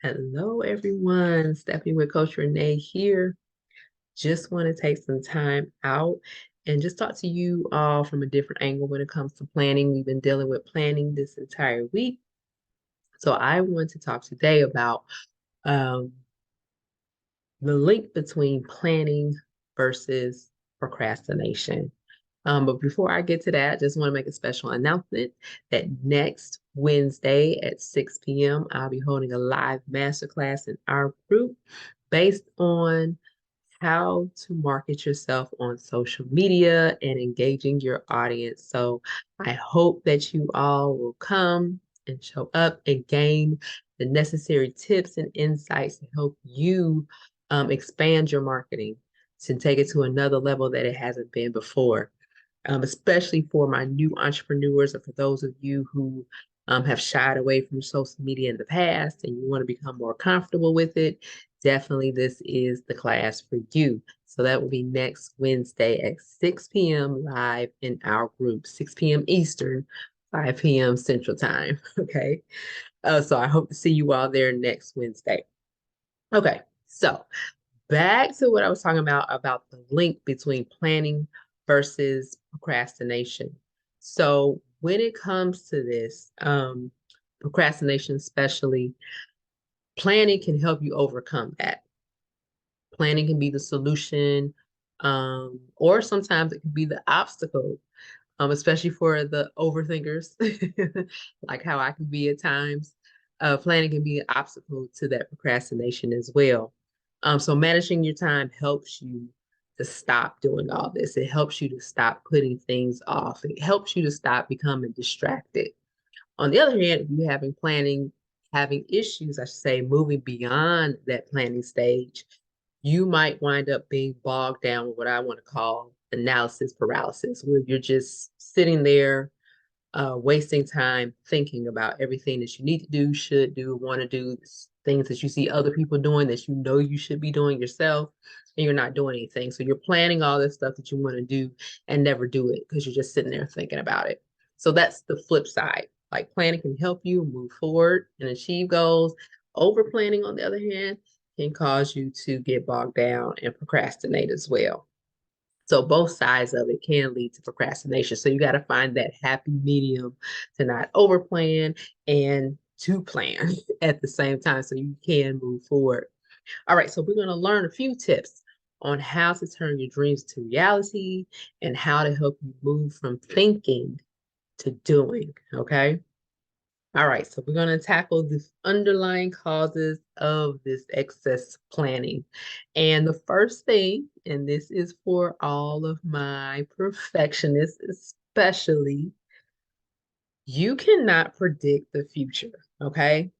Hello, everyone. Stephanie with Coach Renee here. Just want to take some time out and just talk to you all from a different angle when it comes to planning. We've been dealing with planning this entire week. So I want to talk today about um, the link between planning versus procrastination. But before I get to that, I just want to make a special announcement that next Wednesday at 6 p.m., I'll be holding a live masterclass in our group based on how to market yourself on social media and engaging your audience. So I hope that you all will come and show up and gain the necessary tips and insights to help you expand your marketing to take it to another level that it hasn't been before, especially for my new entrepreneurs or for those of you who have shied away from social media in the past and you want to become more comfortable with it. Definitely, this is the class for you. So that will be next Wednesday at 6 p.m. live in our group, 6 p.m. Eastern, 5 p.m. Central Time. Okay. So I hope to see you all there next Wednesday. Okay. So back to what I was talking about the link between planning versus procrastination. So when it comes to this, procrastination especially, planning can help you overcome that. Planning can be the solution, or sometimes it can be the obstacle, especially for the overthinkers, like how I can be at times. Planning can be an obstacle to that procrastination as well. So managing your time helps you to stop doing all this. It helps you to stop putting things off. It helps you to stop becoming distracted. On the other hand, if you're having issues, I should say, moving beyond that planning stage, you might wind up being bogged down with what I want to call analysis paralysis, where you're just sitting there, wasting time thinking about everything that you need to do, should do, want to do, things that you see other people doing that you know you should be doing yourself, and you're not doing anything. So you're planning all this stuff that you want to do and never do it because you're just sitting there thinking about it. So that's the flip side. Like planning can help you move forward and achieve goals. Over planning, on the other hand, can cause you to get bogged down and procrastinate as well. So both sides of it can lead to procrastination. So you got to find that happy medium to not overplan and to plan at the same time so you can move forward. All right, so we're going to learn a few tips on how to turn your dreams to reality and how to help you move from thinking to doing, okay? All right, so we're going to tackle the underlying causes of this excess planning. And the first thing, and this is for all of my perfectionists, especially, you cannot predict the future, okay?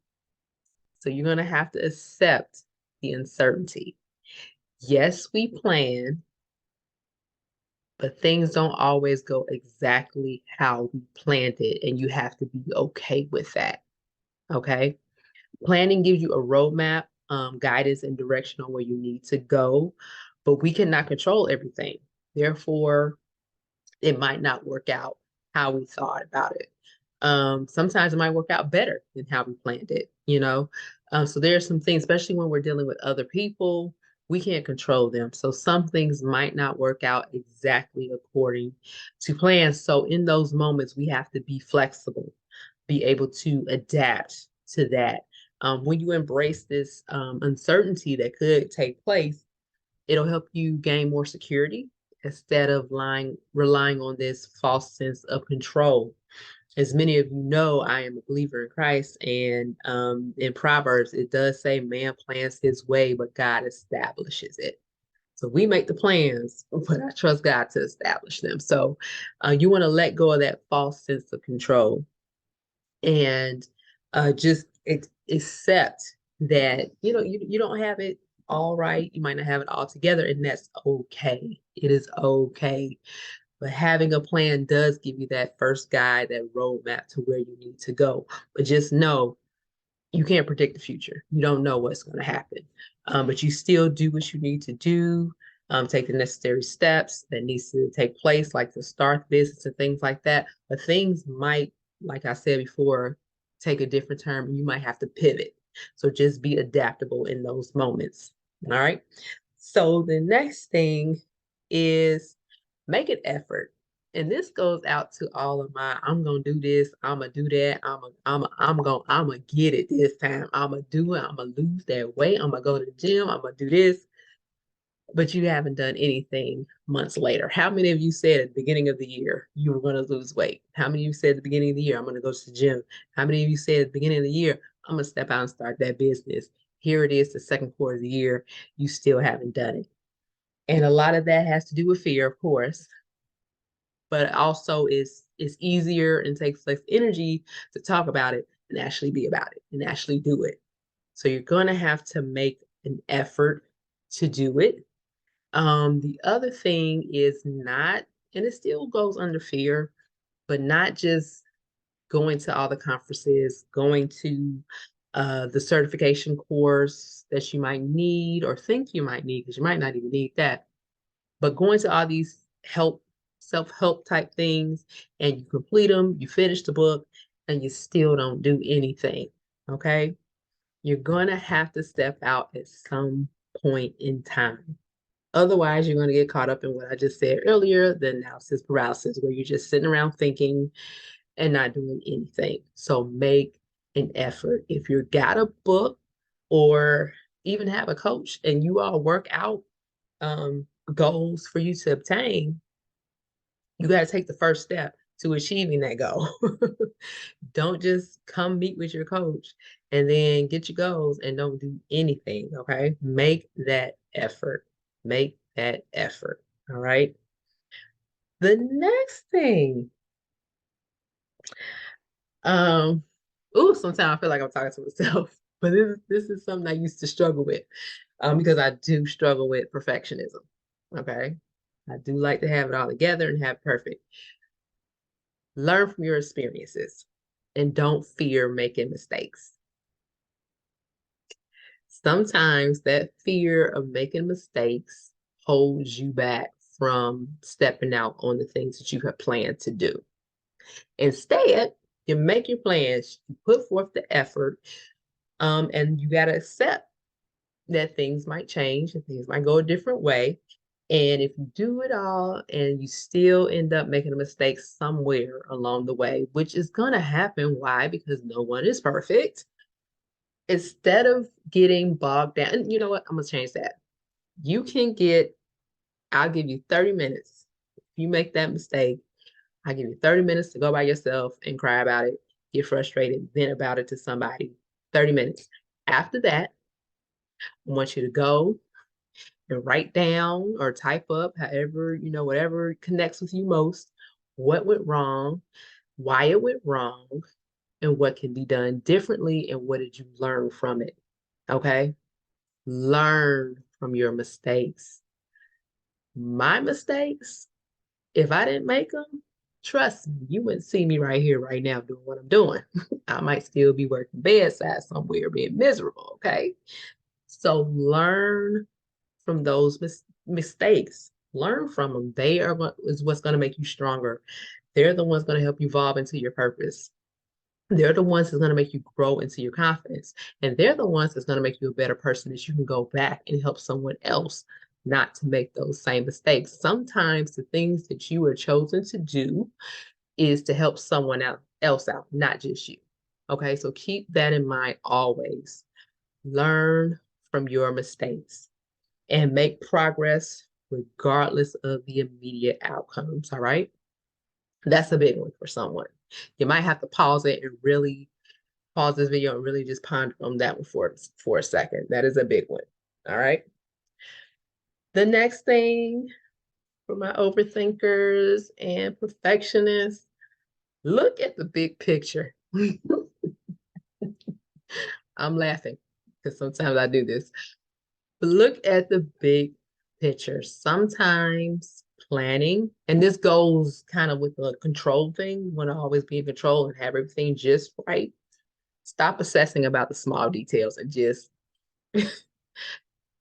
So you're going to have to accept the uncertainty. Yes, we plan, but things don't always go exactly how we planned it, and you have to be okay with that, okay? Planning gives you a roadmap, guidance, and direction on where you need to go, but we cannot control everything. Therefore, it might not work out how we thought about it. Sometimes it might work out better than how we planned it, you know? So there are some things, especially when we're dealing with other people, we can't control them. So some things might not work out exactly according to plan. So in those moments, we have to be flexible, be able to adapt to that. When you embrace this uncertainty that could take place, it'll help you gain more security instead of relying on this false sense of control. As many of you know, I am a believer in Christ, and in Proverbs, it does say, "Man plans his way, but God establishes it." So we make the plans, but I trust God to establish them. So you want to let go of that false sense of control and just accept that you don't have it all right. You might not have it all together, and that's okay. It is okay. But having a plan does give you that first guide, that roadmap to where you need to go. But just know you can't predict the future. You don't know what's going to happen. But you still do what you need to do. Take the necessary steps that needs to take place, like to start the business and things like that. But things might, like I said before, take a different turn. You might have to pivot. So just be adaptable in those moments. All right. So the next thing is make an effort. And this goes out to all of my, I'm gonna do this, I'm gonna do that, I'm gonna get it this time. I'm gonna do it, I'm gonna lose that weight, I'm gonna go to the gym, I'm gonna do this, but you haven't done anything months later. How many of you said at the beginning of the year you were gonna lose weight? How many of you said at the beginning of the year, I'm gonna go to the gym? How many of you said at the beginning of the year, I'm gonna step out and start that business? Here it is, the second quarter of the year, you still haven't done it. And a lot of that has to do with fear, of course, but also is easier and takes less energy to talk about it and actually be about it and actually do it. So you're going to have to make an effort to do it. The other thing is not, and it still goes under fear, but not just going to all the conferences, going to the certification course that you might need or think you might need, because you might not even need that, but going to all these self-help type things, and you complete them, you finish the book, and you still don't do anything. Okay. You're going to have to step out at some point in time. Otherwise, you're going to get caught up in what I just said earlier, the analysis paralysis, where you're just sitting around thinking and not doing anything. So make an effort. If you got a book or even have a coach and you all work out goals for you to obtain, you got to take the first step to achieving that goal. Don't just come meet with your coach and then get your goals and don't do anything. Okay. Make that effort. Make that effort. All right. The next thing, um, sometimes I feel like I'm talking to myself, but this is something I used to struggle with, because I do struggle with perfectionism. Okay. I do like to have it all together and have perfect. Learn from your experiences and don't fear making mistakes. Sometimes that fear of making mistakes holds you back from stepping out on the things that you have planned to do. Instead, you make your plans, you put forth the effort, and you got to accept that things might change and things might go a different way. And if you do it all and you still end up making a mistake somewhere along the way, which is going to happen. Why? Because no one is perfect. Instead of getting bogged down, and you know what? I'm going to change that. You can get, I'll give you 30 minutes. If you make that mistake, I'll give you 30 minutes to go by yourself and cry about it, get frustrated, vent about it to somebody. 30 minutes. After that, I want you to go and write down or type up, however, whatever connects with you most, what went wrong, why it went wrong, and what can be done differently, and what did you learn from it. Okay. Learn from your mistakes. My mistakes, if I didn't make them, trust me, you wouldn't see me right here, right now, doing what I'm doing. I might still be working bedside somewhere being miserable. Okay. So learn from those mistakes. Learn from them. They are what is what's going to make you stronger. They're the ones going to help you evolve into your purpose. They're the ones that's going to make you grow into your confidence. And they're the ones that's going to make you a better person that you can go back and help someone else not to make those same mistakes. Sometimes the things that you are chosen to do is to help someone else out, not just you. Okay, so keep that in mind always. Learn from your mistakes and make progress regardless of the immediate outcomes. All right. That's a big one for someone. You might have to pause it and really pause this video and really just ponder on that one for a second. That is a big one. All right. The next thing for my overthinkers and perfectionists, look at the big picture. I'm laughing because sometimes I do this. But look at the big picture. Sometimes planning, and this goes kind of with the control thing. You want to always be in control and have everything just right. Stop obsessing about the small details and just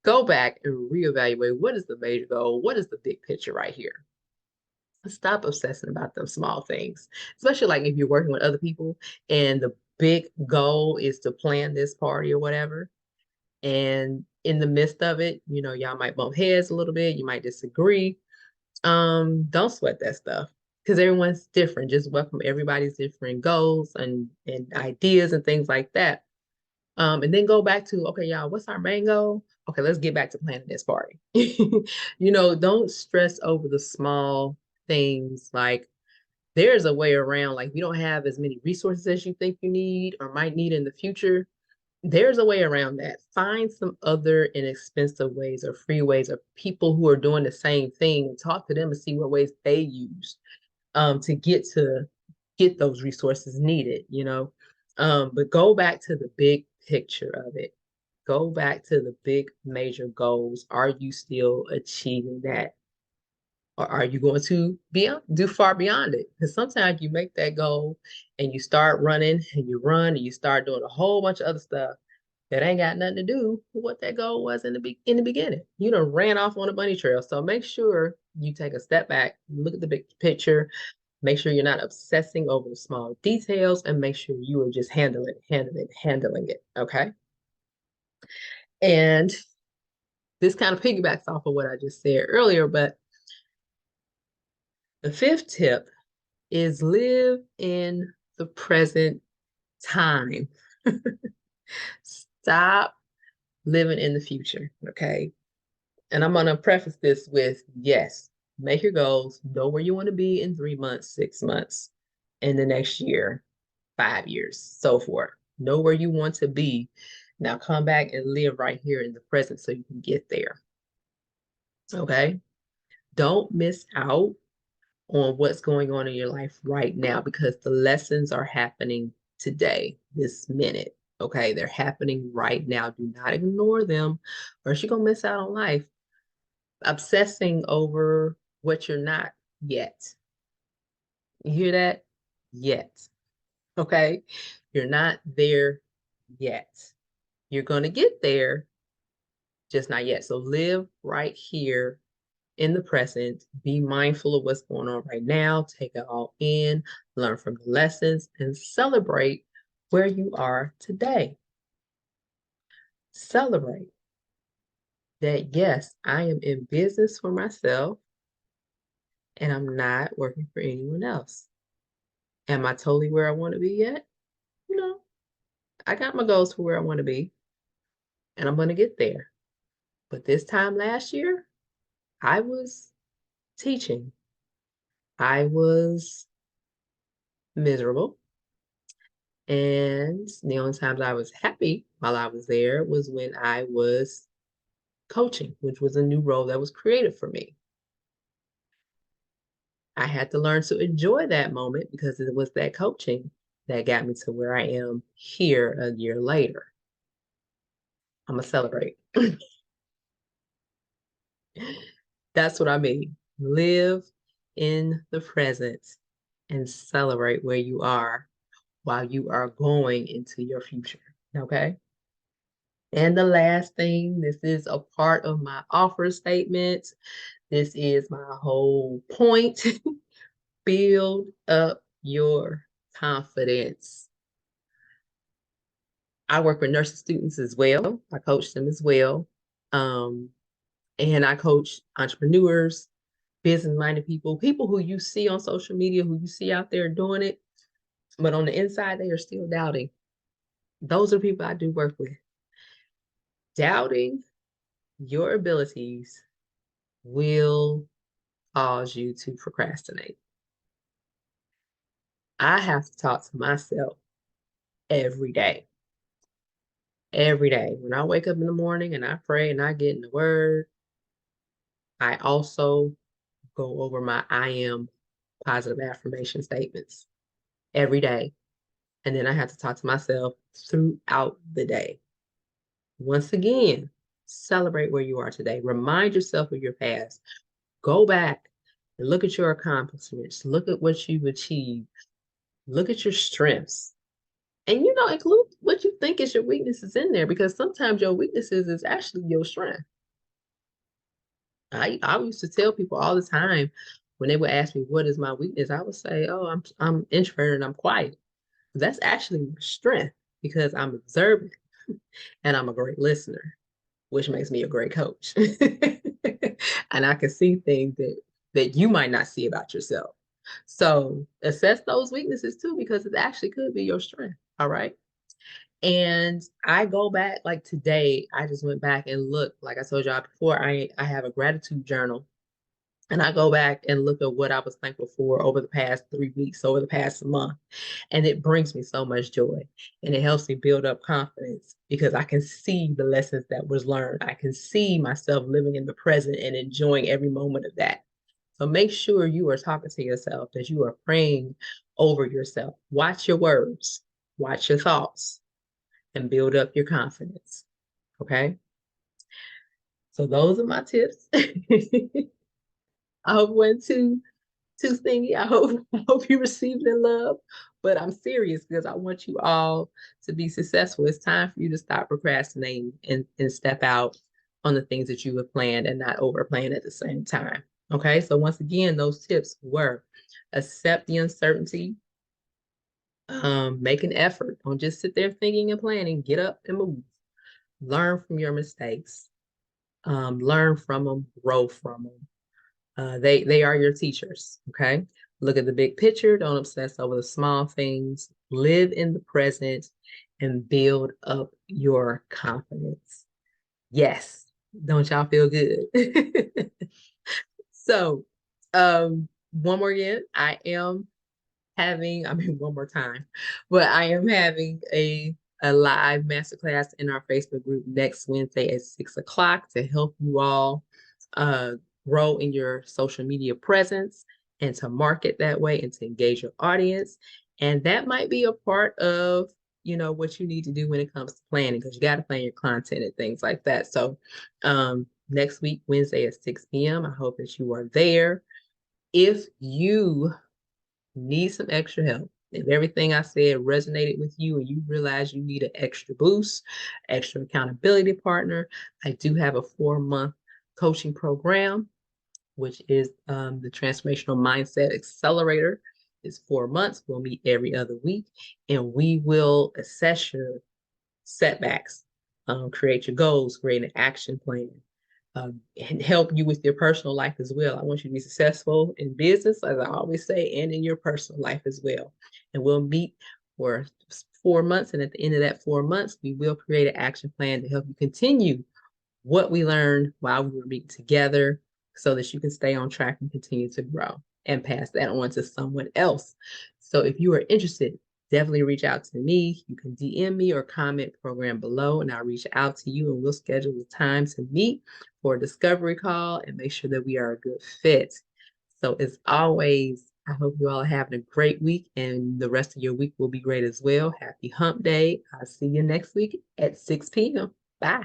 go back and reevaluate what is the major goal? What is the big picture right here? Stop obsessing about them small things, especially like if you're working with other people and big goal is to plan this party or whatever. And in the midst of it, y'all might bump heads a little bit, you might disagree. Don't sweat that stuff because everyone's different. Just welcome everybody's different goals and ideas and things like that. And then go back to, okay, y'all, what's our main goal? Okay, let's get back to planning this party. Don't stress over the small things. Like there's a way around, like we don't have as many resources as you think you need or might need in the future. There's a way around that. Find some other inexpensive ways or free ways or people who are doing the same thing and talk to them and see what ways they use to get those resources needed. But go back to the big picture of it. Go back to the big major goals. Are you still achieving that? Or are you going to do far beyond it? Because sometimes you make that goal and you start running and you run and you start doing a whole bunch of other stuff that ain't got nothing to do with what that goal was in the beginning. You done ran off on a bunny trail. So make sure you take a step back, look at the big picture, make sure you're not obsessing over the small details, and make sure you are just handling it. Okay. And this kind of piggybacks off of what I just said earlier, but the fifth tip is live in the present time. Stop living in the future. Okay. And I'm going to preface this with yes, make your goals, know where you want to be in 3 months, 6 months, in the next year, 5 years, so forth. Know where you want to be. Now come back and live right here in the present so you can get there. Okay. Don't miss out on what's going on in your life right now because the lessons are happening today, this minute. Okay. They're happening right now. Do not ignore them or else you're going to miss out on life. Obsessing over what you're not yet. You hear that? Yet. Okay. You're not there yet. You're going to get there, just not yet. So live right here in the present. Be mindful of what's going on right now. Take it all in, learn from the lessons, and celebrate where you are today. Celebrate that, yes, I am in business for myself and I'm not working for anyone else. Am I totally where I want to be yet? No. I got my goals for where I want to be, and I'm going to get there. But this time last year, I was teaching. I was miserable. And the only times I was happy while I was there was when I was coaching, which was a new role that was created for me. I had to learn to enjoy that moment because it was that coaching that got me to where I am here a year later. I'm going to celebrate. That's what I mean. Live in the present and celebrate where you are while you are going into your future. Okay. And the last thing, this is a part of my offer statement. This is my whole point. Build up your confidence. I work with nursing students as well. I coach them as well. And I coach entrepreneurs, business-minded people who you see on social media, who you see out there doing it, but on the inside, they are still doubting. Those are people I do work with. Doubting your abilities will cause you to procrastinate. I have to talk to myself every day. Every day. When I wake up in the morning and I pray and I get in the word, I also go over my I am positive affirmation statements every day. And then I have to talk to myself throughout the day. Once again, celebrate where you are today. Remind yourself of your past. Go back and look at your accomplishments. Look at what you've achieved. Look at your strengths. And include what you think is your weaknesses in there because sometimes your weaknesses is actually your strength. I used to tell people all the time when they would ask me what is my weakness, I would say, oh, I'm introverted and I'm quiet. That's actually my strength because I'm observant and I'm a great listener, which makes me a great coach. And I can see things that you might not see about yourself. So assess those weaknesses too, because it actually could be your strength. All right. And I go back like today, I just went back and looked, like I told y'all before, I have a gratitude journal. And I go back and look at what I was thankful for over the past 3 weeks, over the past month. And it brings me so much joy. And it helps me build up confidence because I can see the lessons that was learned. I can see myself living in the present and enjoying every moment of that. So make sure you are talking to yourself, that you are praying over yourself. Watch your words, watch your thoughts, and build up your confidence. Okay. So those are my tips. I hope it wasn't too stingy. I hope you received in love. But I'm serious because I want you all to be successful. It's time for you to stop procrastinating and step out on the things that you have planned and not over plan at the same time. Okay. So once again, those tips were accept the uncertainty, make an effort. Don't just sit there thinking and planning. Get up and move. Learn from your mistakes. Learn from them, grow from them. They are your teachers. Okay. Look at the big picture. Don't obsess over the small things. Live in the present and build up your confidence. Yes. Don't y'all feel good? So, one more again, I am having, I mean, one more time, but I am having a live masterclass in our Facebook group next Wednesday at 6 o'clock to help you all uh, grow in your social media presence and to market that way and to engage your audience. And that might be a part of, what you need to do when it comes to planning, because you got to plan your content and things like that. So next week, Wednesday at 6 p.m., I hope that you are there. If you need some extra help, if everything I said resonated with you and you realize you need an extra boost, extra accountability partner, I do have a 4-month coaching program, which is the Transformational Mindset Accelerator. It's 4 months. We'll meet every other week and we will assess your setbacks, create your goals, create an action plan, and help you with your personal life as well. I want you to be successful in business, as I always say, and in your personal life as well. And we'll meet for 4 months. And at the end of that 4 months, we will create an action plan to help you continue what we learned while we were meeting together so that you can stay on track and continue to grow and pass that on to someone else. So if you are interested, definitely reach out to me. You can DM me or comment program below and I'll reach out to you and we'll schedule the time to meet for a discovery call and make sure that we are a good fit. So as always, I hope you all are having a great week and the rest of your week will be great as well. Happy hump day. I'll see you next week at 6 p.m. Bye.